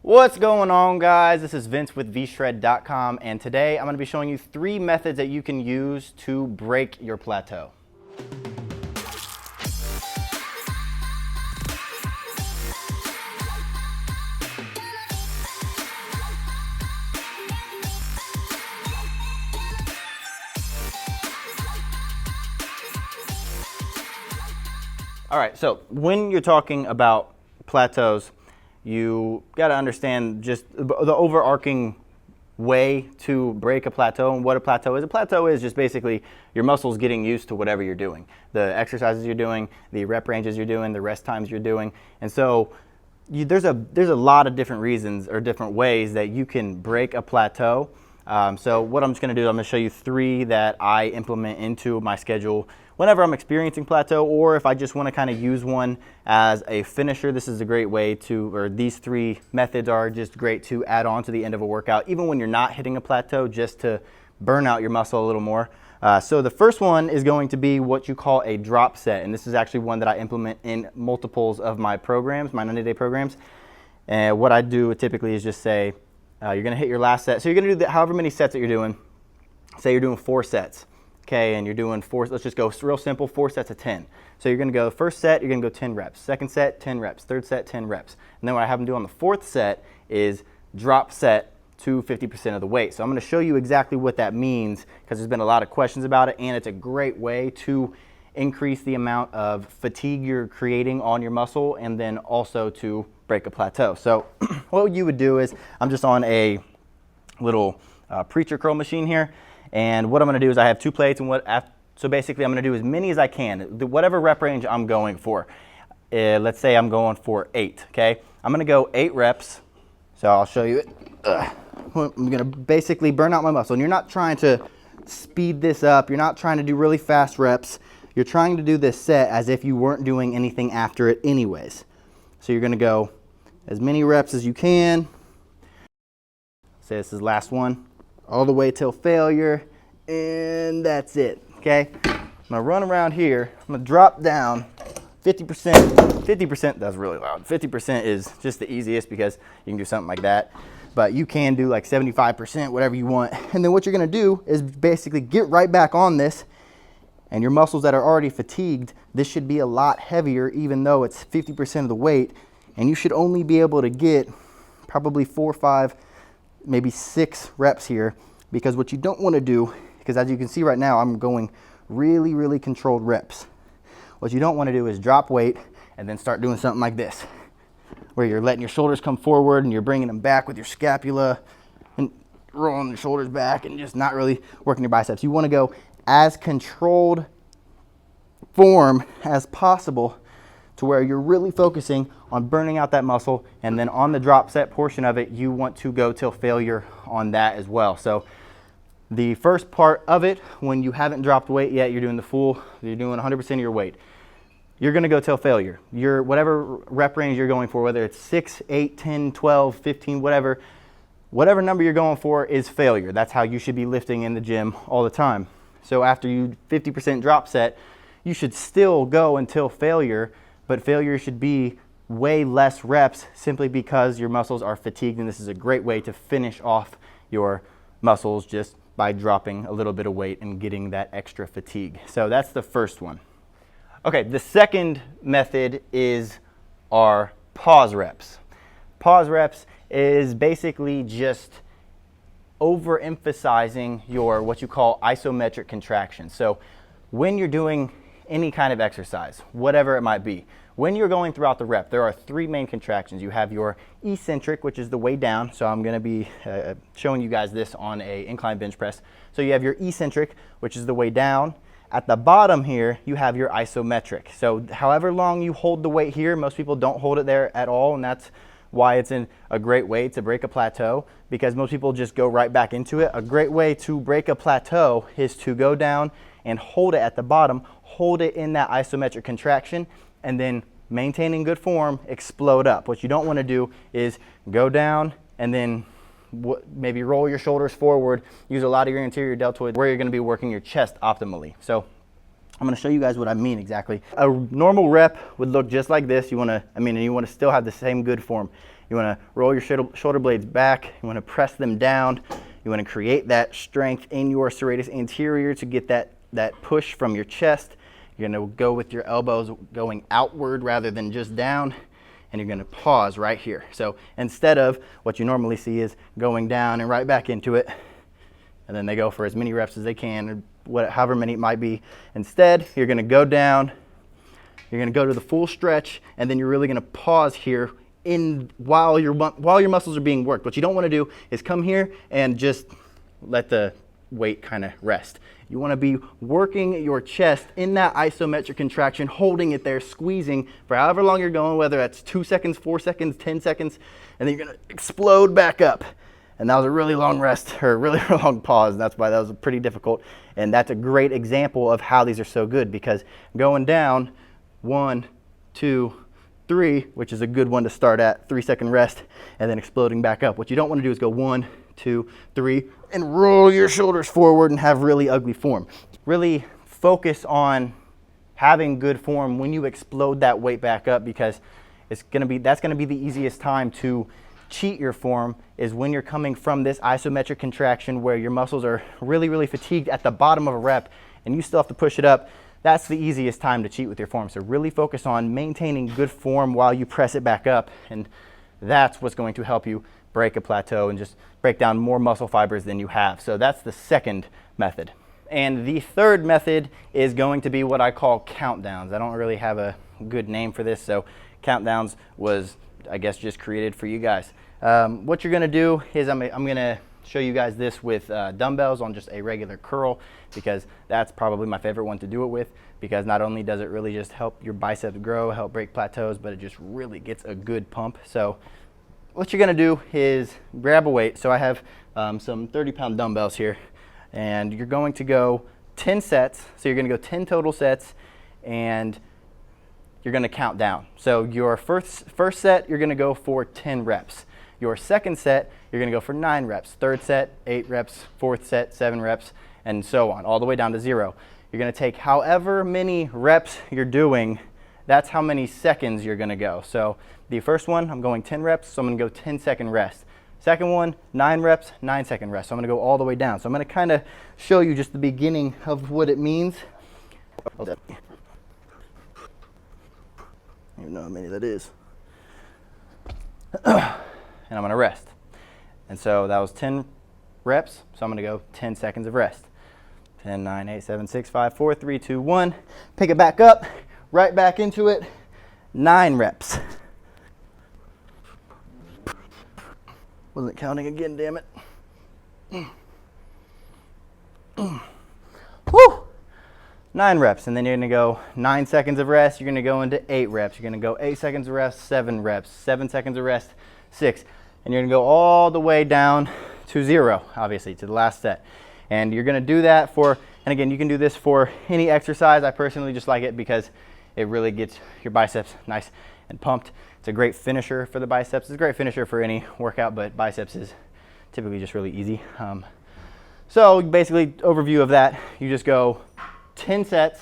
What's going on, guys? This is Vince with vshred.com, and today I'm going to be showing you 3 methods that you can use to break your plateau. All right, so when you're talking about plateaus, you got to understand just the overarching way to break a plateau and what a plateau is. A plateau is just basically your muscles getting used to whatever you're doing, the exercises you're doing, the rep ranges you're doing, the rest times you're doing. And so there's a lot of different reasons or different ways that you can break a plateau. So what I'm just going to do, I'm going to show you 3 that I implement into my schedule whenever I'm experiencing plateau, or if I just want to kind of use one as a finisher. This is a great way to, or these 3 methods are just great to add on to the end of a workout, even when you're not hitting a plateau, just to burn out your muscle a little more. So the first one is going to be what you call a drop set, and this is actually one that I implement in multiples of my programs, my 90-day programs. And what I do typically is just say, you're going to hit your last set. So you're going to do however many sets that you're doing. Say you're doing 4 sets. Okay, and you're doing 4, let's just go real simple, 4 sets of 10. So you're gonna go, first set, you're gonna go 10 reps. Second set, 10 reps. Third set, 10 reps. And then what I have them do on the 4th set is drop set to 50% of the weight. So I'm gonna show you exactly what that means, because there's been a lot of questions about it, and it's a great way to increase the amount of fatigue you're creating on your muscle, and then also to break a plateau. So what you would do is, I'm just on a little preacher curl machine here. And what I'm going to do is I have 2 plates, and so basically I'm going to do as many as I can, whatever rep range I'm going for. Let's say I'm going for 8, okay? I'm going to go 8 reps, so I'll show you it. I'm going to basically burn out my muscle, and you're not trying to speed this up, you're not trying to do really fast reps, you're trying to do this set as if you weren't doing anything after it anyways. So you're going to go as many reps as you can. Say this is the last one. All the way till failure, and that's it, okay? I'm gonna run around here, I'm gonna drop down 50%, that's really loud. 50% is just the easiest because you can do something like that, but you can do like 75%, whatever you want. And then what you're gonna do is basically get right back on this, and your muscles that are already fatigued, this should be a lot heavier even though it's 50% of the weight, and you should only be able to get probably 4 or 5, maybe 6 reps here, because what you don't want to do, because as you can see right now, I'm going really controlled reps. What you don't want to do is drop weight and then start doing something like this, where you're letting your shoulders come forward and you're bringing them back with your scapula and rolling the shoulders back and just not really working your biceps. You want to go as controlled form as possible, to where you're really focusing on burning out that muscle, and then on the drop set portion of it, you want to go till failure on that as well. So the first part of it, when you haven't dropped weight yet, you're doing you're doing 100% of your weight. You're gonna go till failure. Whatever rep range you're going for, whether it's 6, 8, 10, 12, 15, whatever number you're going for is failure. That's how you should be lifting in the gym all the time. So after you 50% drop set, you should still go until failure, but failure should be way less reps, simply because your muscles are fatigued, and this is a great way to finish off your muscles just by dropping a little bit of weight and getting that extra fatigue. So that's the first one. Okay, the second method is our pause reps. Pause reps is basically just overemphasizing your what you call isometric contractions. So when you're doing any kind of exercise, whatever it might be, when you're going throughout the rep, there are 3 main contractions. You have your eccentric, which is the way down. So I'm going to be showing you guys this on a incline bench press. So you have your eccentric, which is the way down. At the bottom here, you have your isometric. So however long you hold the weight here, most people don't hold it there at all, and that's why it's a great way to break a plateau, because most people just go right back into it. A great way to break a plateau is to go down and hold it at the bottom, hold it in that isometric contraction, and then maintaining good form, explode up. What you don't want to do is go down and then maybe roll your shoulders forward, use a lot of your anterior deltoid, where you're going to be working your chest optimally. So I'm going to show you guys what I mean exactly. A normal rep would look just like this. You want to, you want to still have the same good form. You want to roll your shoulder blades back. You want to press them down. You want to create that strength in your serratus anterior to get that push from your chest. You're going to go with your elbows going outward rather than just down, and you're going to pause right here. So instead of what you normally see is going down and right back into it, and then they go for as many reps as they can, or however many it might be. Instead, you're going to go down, you're going to go to the full stretch, and then you're really going to pause here while your muscles are being worked. What you don't want to do is come here and just let the weight kind of rest. You want to be working your chest in that isometric contraction, holding it there, squeezing for however long you're going, whether that's 2 seconds, 4 seconds, 10 seconds, and then you're going to explode back up. And that was a really long rest, or a really long pause. And that's why that was pretty difficult. And that's a great example of how these are so good, because going down 1, 2, 3, which is a good one to start at, 3-second rest, and then exploding back up. What you don't want to do is go 1, 2, 3, and roll your shoulders forward and have really ugly form. Really focus on having good form when you explode that weight back up, because that's going to be the easiest time to cheat your form, is when you're coming from this isometric contraction where your muscles are really, really fatigued at the bottom of a rep and you still have to push it up. That's the easiest time to cheat with your form. So really focus on maintaining good form while you press it back up, and that's what's going to help you break a plateau and just break down more muscle fibers than you have. So that's the second method. And the third method is going to be what I call countdowns. I don't really have a good name for this, so countdowns was, I guess, just created for you guys. What you're going to do is I'm going to show you guys this with dumbbells on just a regular curl, because that's probably my favorite one to do it with, because not only does it really just help your biceps grow, help break plateaus, but it just really gets a good pump. So what you're going to do is grab a weight. So I have some 30-pound dumbbells here, and you're going to go 10 sets. So you're going to go 10 total sets, and you're going to count down. So your first set, you're going to go for 10 reps. Your second set, you're going to go for 9 reps. Third set, 8 reps. Fourth set, 7 reps, and so on, all the way down to 0. You're going to take however many reps you're doing, that's how many seconds you're going to go. So the first one, I'm going 10 reps, so I'm going to go 10-second rest. Second one, 9 reps, 9-second rest. So I'm going to go all the way down. So I'm going to kind of show you just the beginning of what it means. I don't even know how many that is. And I'm going to rest. And so that was 10 reps, so I'm going to go 10 seconds of rest. 10, 9, 8, 7, 6, 5, 4, 3, 2, 1. Pick it back up, right back into it. 9 reps. Wasn't counting again, damn it. Woo! 9 reps, and then you're going to go 9 seconds of rest. You're going to go into 8 reps. You're going to go 8 seconds of rest, 7 reps, 7 seconds of rest, 6. And you're going to go all the way down to 0, obviously, to the last set. And you're going to do that for, and again, you can do this for any exercise. I personally just like it because it really gets your biceps nice and pumped. It's a great finisher for the biceps. It's a great finisher for any workout, but biceps is typically just really easy. So basically, overview of that, you just go 10 sets.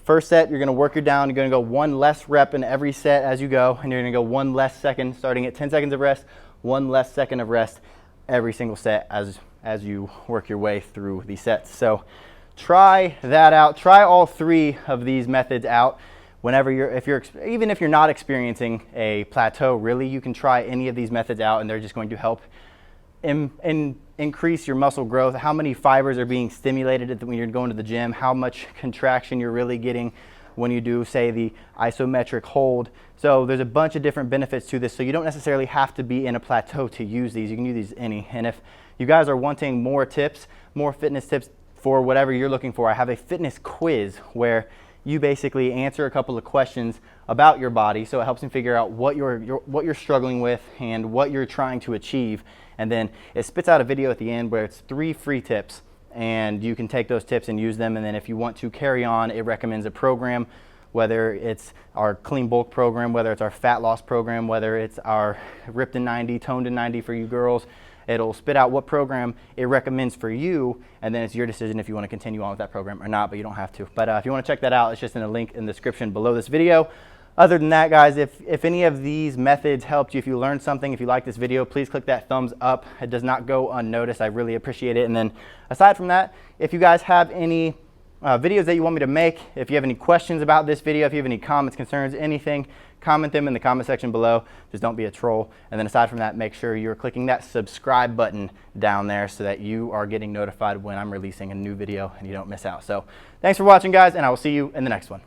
First set, you're gonna work your down. You're gonna go 1 less rep in every set as you go, and you're gonna go 1 less second, starting at 10 seconds of rest, 1 less second of rest every single set as you work your way through these sets. So try that out. Try all 3 of these methods out. Whenever even if you're not experiencing a plateau, really, you can try any of these methods out, and they're just going to help increase your muscle growth, how many fibers are being stimulated when you're going to the gym, how much contraction you're really getting when you do, say, the isometric hold. So there's a bunch of different benefits to this, so you don't necessarily have to be in a plateau to use these. You can use these any. And if you guys are wanting more tips, more fitness tips for whatever you're looking for, I have a fitness quiz where you basically answer a couple of questions about your body, so it helps you figure out what you're struggling with and what you're trying to achieve. And then it spits out a video at the end where it's 3 free tips, and you can take those tips and use them. And then if you want to carry on, it recommends a program, whether it's our clean bulk program, whether it's our fat loss program, whether it's our ripped in 90, toned in 90 for you girls. It'll spit out what program it recommends for you, and then it's your decision if you want to continue on with that program or not, but you don't have to. But if you want to check that out, it's just in a link in the description below this video. Other than that, guys, if any of these methods helped you, if you learned something, if you like this video, please click that thumbs up. It does not go unnoticed. I really appreciate it. And then aside from that, if you guys have any videos that you want me to make, if you have any questions about this video, if you have any comments, concerns, anything, comment them in the comment section below. Just don't be a troll. And then aside from that, make sure you're clicking that subscribe button down there so that you are getting notified when I'm releasing a new video and you don't miss out. So thanks for watching, guys, and I will see you in the next one.